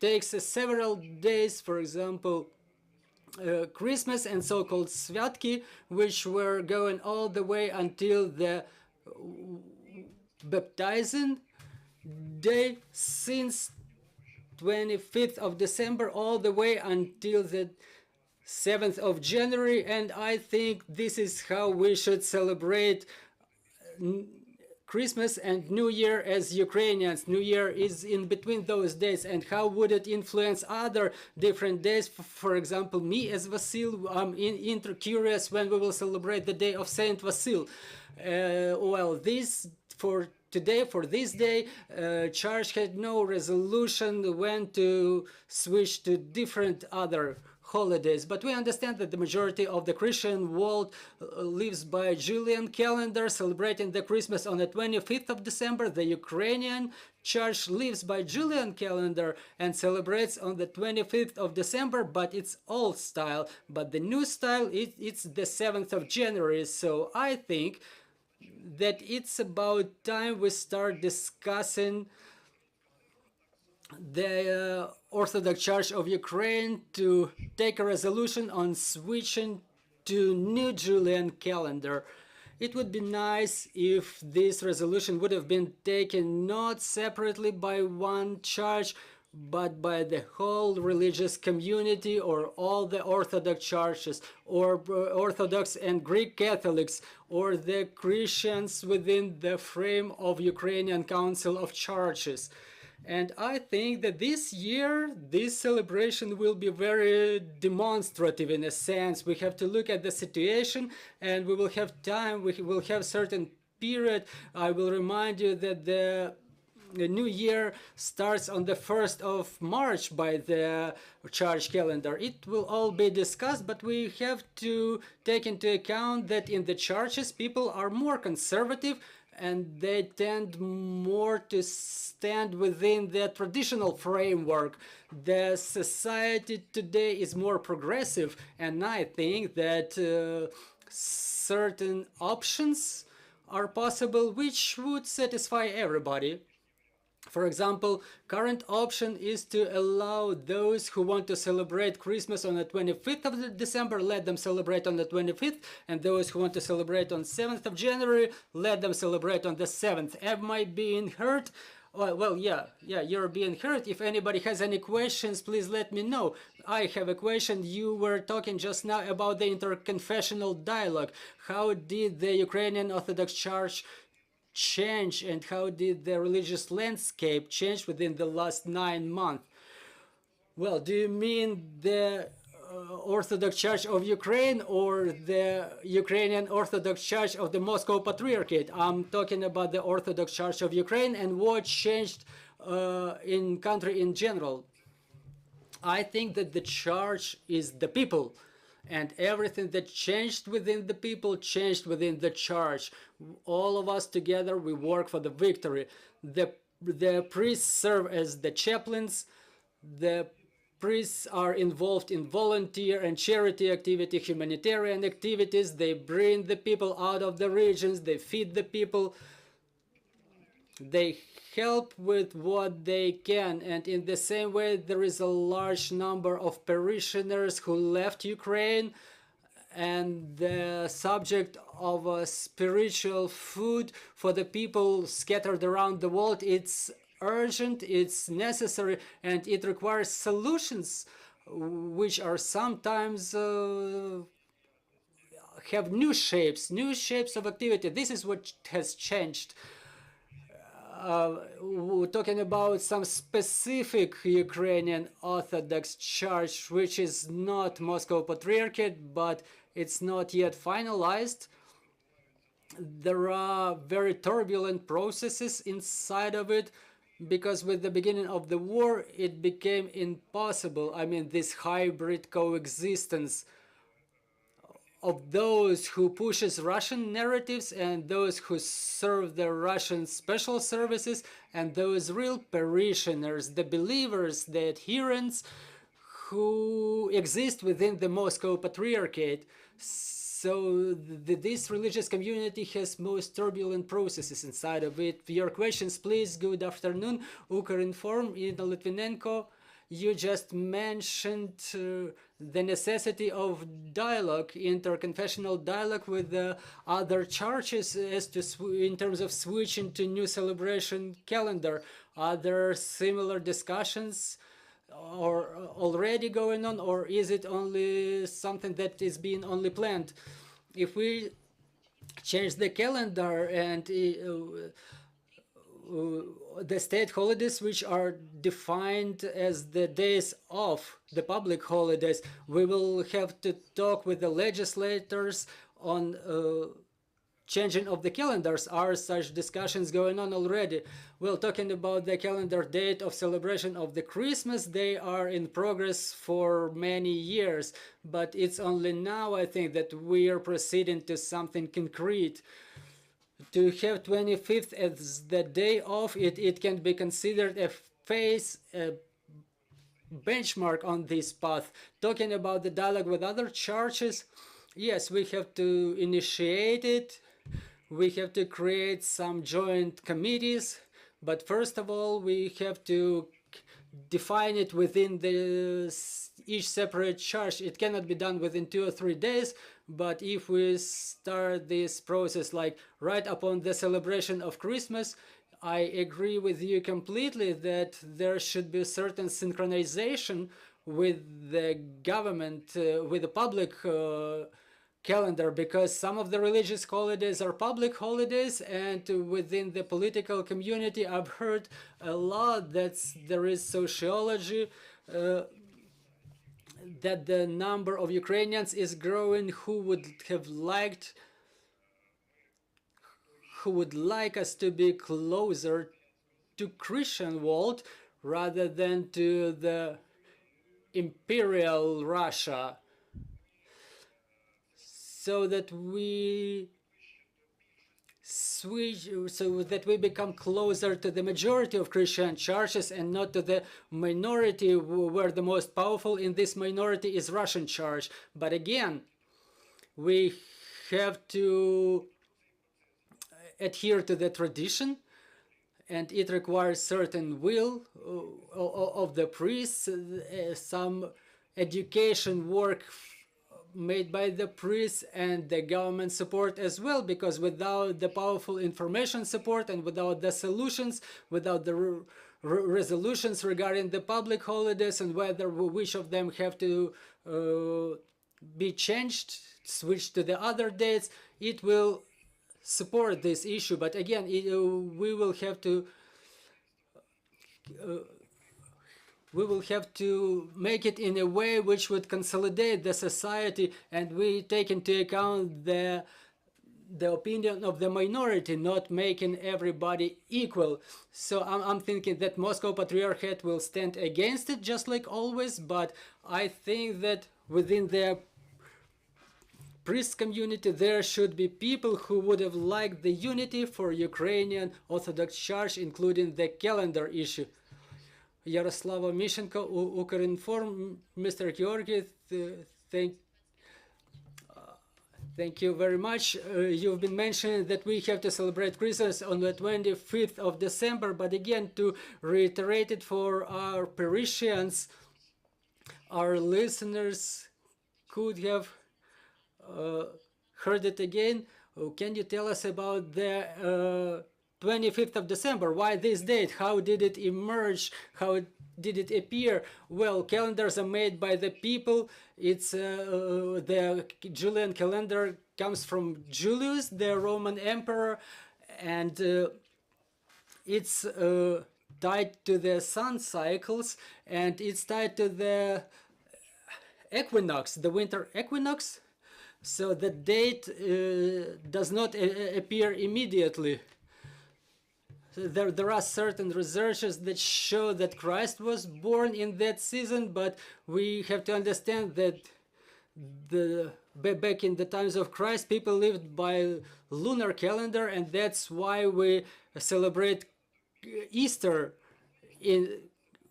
takes several days, for example, Christmas and so-called Svyatki, which were going all the way until the baptizing day, since 25th of December all the way until the 7th of January. And I think this is how we should celebrate Christmas and New Year as Ukrainians. New Year is in between those days, and how would it influence other different days? For example, me as Vasil, I'm curious when we will celebrate the day of Saint Vasil. Well, this for today, for this day, Church had no resolution when to switch to different other holidays, but we understand that the majority of the Christian world lives by Julian calendar, celebrating the Christmas on the 25th of December. The Ukrainian Church lives by Julian calendar and celebrates on the 25th of December, but it's old style. But the new style, it's the 7th of January. So I think that it's about time we start discussing the Orthodox Church of Ukraine to take a resolution on switching to new Julian calendar. It would be nice if this resolution would have been taken not separately by one church, but by the whole religious community, or all the Orthodox churches, or Orthodox and Greek Catholics, or the Christians within the frame of Ukrainian Council of Churches. And I think that this year, this celebration will be very demonstrative in a sense. We have to look at the situation, and we will have time, we will have certain period. I will remind you that the new year starts on the 1st of March by the church calendar. It will all be discussed, but we have to take into account that in the churches people are more conservative, and they tend more to stand within the traditional framework. The society today is more progressive, and I think that certain options are possible which would satisfy everybody. For example, current option is to allow those who want to celebrate Christmas on the 25th of December, let them celebrate on the 25th, and those who want to celebrate on 7th of January, let them celebrate on the 7th. Am I being heard? Well, yeah, you're being heard. If anybody has any questions, please let me know. I have a question. You were talking just now about the interconfessional dialogue. How did the Ukrainian Orthodox Church change, and how did the religious landscape change within the last 9 months? Well, do you mean the Orthodox Church of Ukraine or the Ukrainian Orthodox Church of the Moscow Patriarchate? I'm talking about the Orthodox Church of Ukraine and what changed in country in general. I think that the church is the people, and everything that changed within the people changed within the church. All of us together, we work for the victory. The priests serve as the chaplains. The priests are involved in volunteer and charity activity, humanitarian activities. They bring the people out of the regions. They feed the people. They help with what they can, and in the same way there is a large number of parishioners who left Ukraine, and the subject of spiritual food for the people scattered around the world, it's urgent, it's necessary, and it requires solutions which are sometimes have new shapes of activity. This is what has changed. We're talking about some specific Ukrainian Orthodox Church, which is not Moscow Patriarchate, but it's not yet finalized. There are very turbulent processes inside of it, because with the beginning of the war, it became impossible. I mean, this hybrid coexistence of those who pushes Russian narratives and those who serve the Russian special services, and those real parishioners, the believers, the adherents who exist within the Moscow Patriarchate. So this religious community has most turbulent processes inside of it. For your questions, please. Good afternoon. Ukrinform, Ina Litvinenko. you just mentioned the necessity of dialogue, interconfessional dialogue with the other churches as to in terms of switching to new celebration calendar. Are there similar discussions or already going on, or is it only something that is being only planned? If we change the calendar and the state holidays, which are defined as the days off, the public holidays, we will have to talk with the legislators on changing of the calendars. Are such discussions going on already? Well, talking about the calendar date of celebration of the Christmas, they are in progress for many years, but it's only now, I think, that we are proceeding to something concrete. To have 25th as the day off, it can be considered a benchmark on this path. Talking about the dialogue with other churches, yes, we have to initiate it. We have to create some joint committees, but first of all, we have to define it within each separate church. It cannot be done within 2 or 3 days, but if we start this process like right upon the celebration of Christmas, I agree with you completely that there should be a certain synchronization with the government, with the public calendar, because some of the religious holidays are public holidays, and within the political community I've heard a lot that there is sociology that the number of Ukrainians is growing who would like us to be closer to Christian world rather than to the imperial Russia, so that we become closer to the majority of Christian churches and not to the minority, where the most powerful in this minority is Russian church. But again, we have to adhere to the tradition, and it requires certain will of the priests, some education work made by the priests and the government support as well, because without the powerful information support and without the solutions, without the resolutions regarding the public holidays and whether which of them have to be changed, switched to the other dates, it will support this issue. But again, we will have to make it in a way which would consolidate the society, and we take into account the opinion of the minority, not making everybody equal. So I'm thinking that Moscow Patriarchate will stand against it, just like always, but I think that within the priest community there should be people who would have liked the unity for Ukrainian Orthodox Church, including the calendar issue. Yaroslava Mishenko, Ukrinform, Mr. Heorhii, thank you very much. You've been mentioning that we have to celebrate Christmas on the 25th of December, but again, to reiterate it for our parishioners, our listeners could have heard it again. Can you tell us about the 25th of December? Why this date? How did it emerge? How did it appear? Well, calendars are made by the people. It's the Julian calendar comes from Julius, the Roman emperor, and it's tied to the sun cycles, and it's tied to the equinox, the winter equinox. So the date does not appear immediately. There are certain researches that show that Christ was born in that season, but we have to understand that back in the times of Christ, people lived by lunar calendar, and that's why we celebrate Easter,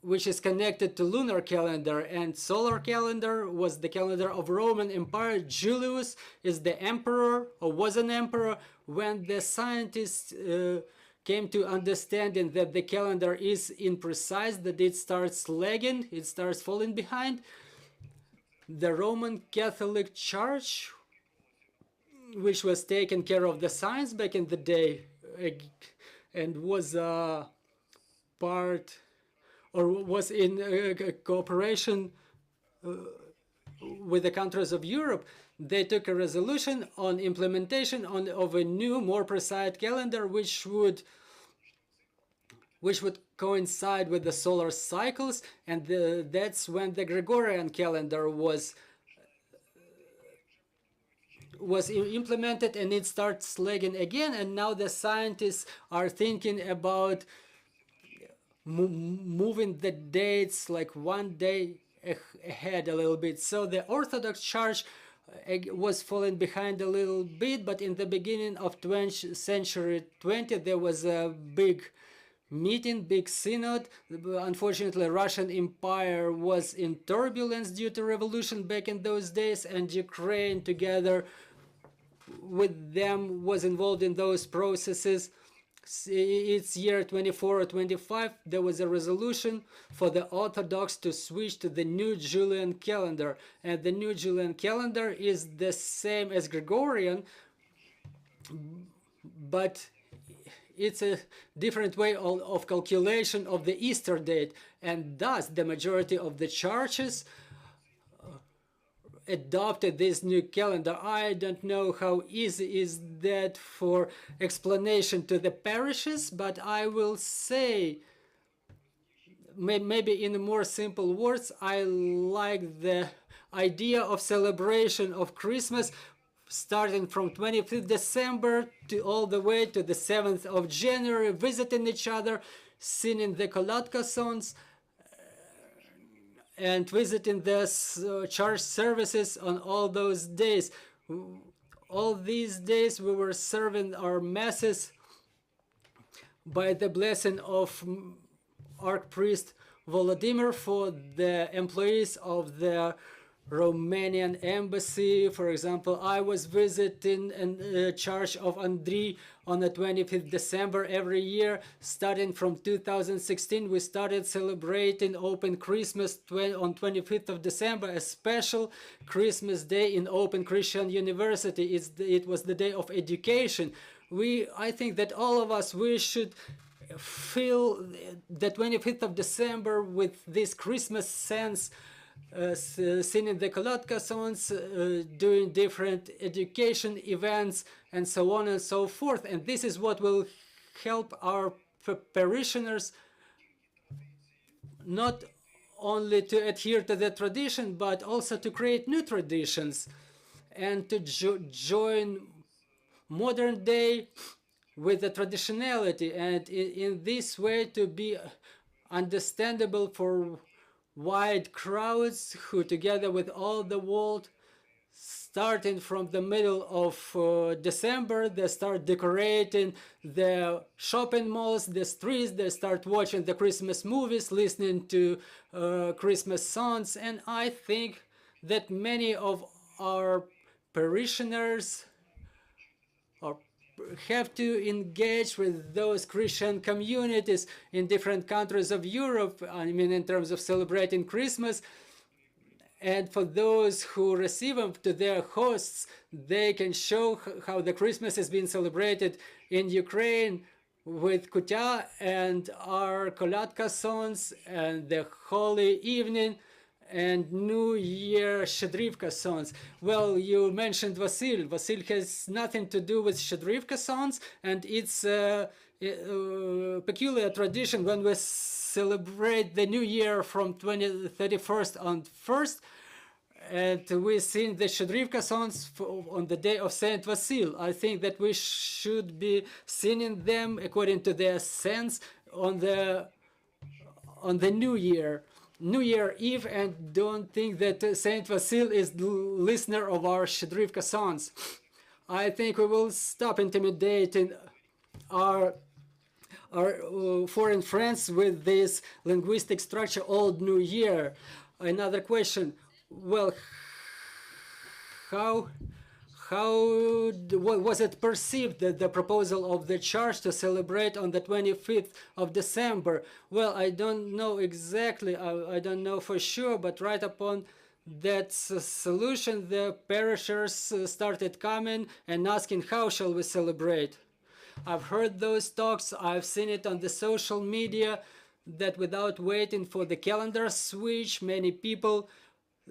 which is connected to lunar calendar, and solar calendar was the calendar of Roman Empire. Julius is the emperor, or was an emperor. When the scientists came to understanding that the calendar is imprecise, that it starts lagging, it starts falling behind. The Roman Catholic Church, which was taking care of the science back in the day and was part or was in cooperation with the countries of Europe, they took a resolution on implementation of a new, more precise calendar, which would coincide with the solar cycles, and that's when the Gregorian calendar was implemented, and it starts lagging again. And now the scientists are thinking about moving the dates like one day ahead a little bit. So the Orthodox Church was falling behind a little bit, but in the beginning of century 20, there was a big meeting, big synod. Unfortunately, Russian Empire was in turbulence due to revolution back in those days, and Ukraine, together with them, was involved in those processes. It's year 24 or 25, there was a resolution for the Orthodox to switch to the new Julian calendar. And the new Julian calendar is the same as Gregorian, but it's a different way of calculation of the Easter date. And thus, the majority of the churches adopted this new calendar. I don't know how easy is that for explanation to the parishes, but I will say, maybe in more simple words, I like the idea of celebration of Christmas starting from 25th December to all the way to the 7th of January, visiting each other, singing the Kolodka songs, and visiting the church services on all those days. All these days we were serving our masses by the blessing of Archpriest Volodymyr for the employees of the Romanian embassy. For example, I was visiting the church of Andrei on the 25th December every year. Starting from 2016, we started celebrating Open Christmas on 25th of December, a special Christmas day in Open Christian University. It was the day of education. I think that all of us, we should fill the 25th of December with this Christmas sense, singing the Kolodka songs, doing different education events, and so on and so forth. And this is what will help our parishioners not only to adhere to the tradition, but also to create new traditions and to join modern day with the traditionality, and in this way to be understandable for wide crowds who, together with all the world, starting from the middle of December, they start decorating the shopping malls, the streets, they start watching the Christmas movies, listening to Christmas songs. And I think that many of our parishioners have to engage with those Christian communities in different countries of Europe, I mean, in terms of celebrating Christmas. And for those who receive them to their hosts, they can show how the Christmas has been celebrated in Ukraine with Kutya and our Kolodka songs and the Holy Evening and New Year Shadrivka songs. Well, you mentioned Vasil. Vasil has nothing to do with Shadrivka songs, and it's a peculiar tradition when we celebrate the New Year from 31st on 1st, and we sing the Shadrivka songs on the day of Saint Vasil. I think that we should be singing them according to their sense on the New Year. New Year Eve, and don't think that Saint Vasil is the listener of our Shadrivka songs. I think we will stop intimidating our foreign friends with this linguistic structure, Old New Year. Another question. Well, was it perceived, that the proposal of the church to celebrate on the 25th of December? Well, I don't know exactly, I don't know for sure, but right upon that solution, the parishioners started coming and asking, how shall we celebrate? I've heard those talks, I've seen it on the social media, that without waiting for the calendar switch, many people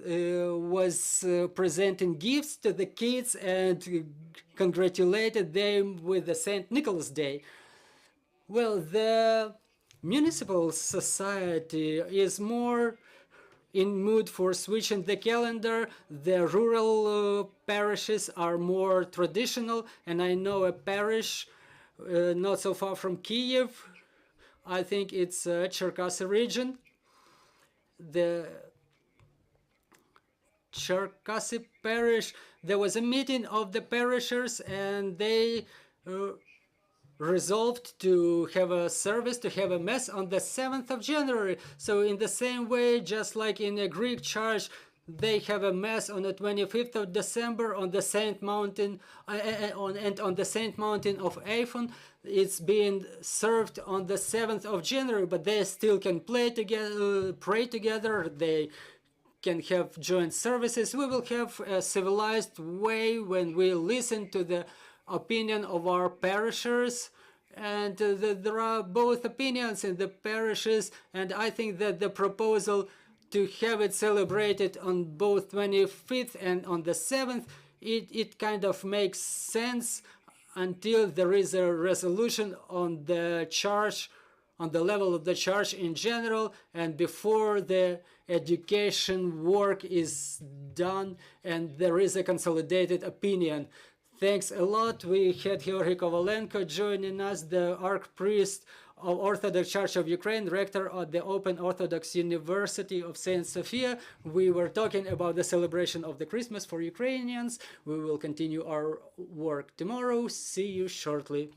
was presenting gifts to the kids and congratulated them with the St. Nicholas Day. Well, the municipal society is more in mood for switching the calendar. The rural parishes are more traditional, and I know a parish not so far from Kyiv. I think it's Cherkasy region. The Cherkasy parish, there was a meeting of the parishioners, and they resolved to have a service, to have a mass on the 7th of January. So in the same way, just like in a Greek church, they have a mass on the 25th of December on the Saint Mountain, on the Saint Mountain of Aphon. It's being served on the 7th of January, but they still can pray together. They can have joint services. We will have a civilized way when we listen to the opinion of our parishioners, and there are both opinions in the parishes, and I think that the proposal to have it celebrated on both 25th and on the 7th, it kind of makes sense until there is a resolution on the church, on the level of the church in general, and before the education work is done and there is a consolidated opinion. Thanks a lot. We had Heorhii Kovalenko joining us, the Archpriest of Orthodox Church of Ukraine, Rector at the Open Orthodox University of St. Sophia. We were talking about the celebration of the Christmas for Ukrainians. We will continue our work tomorrow. See you shortly.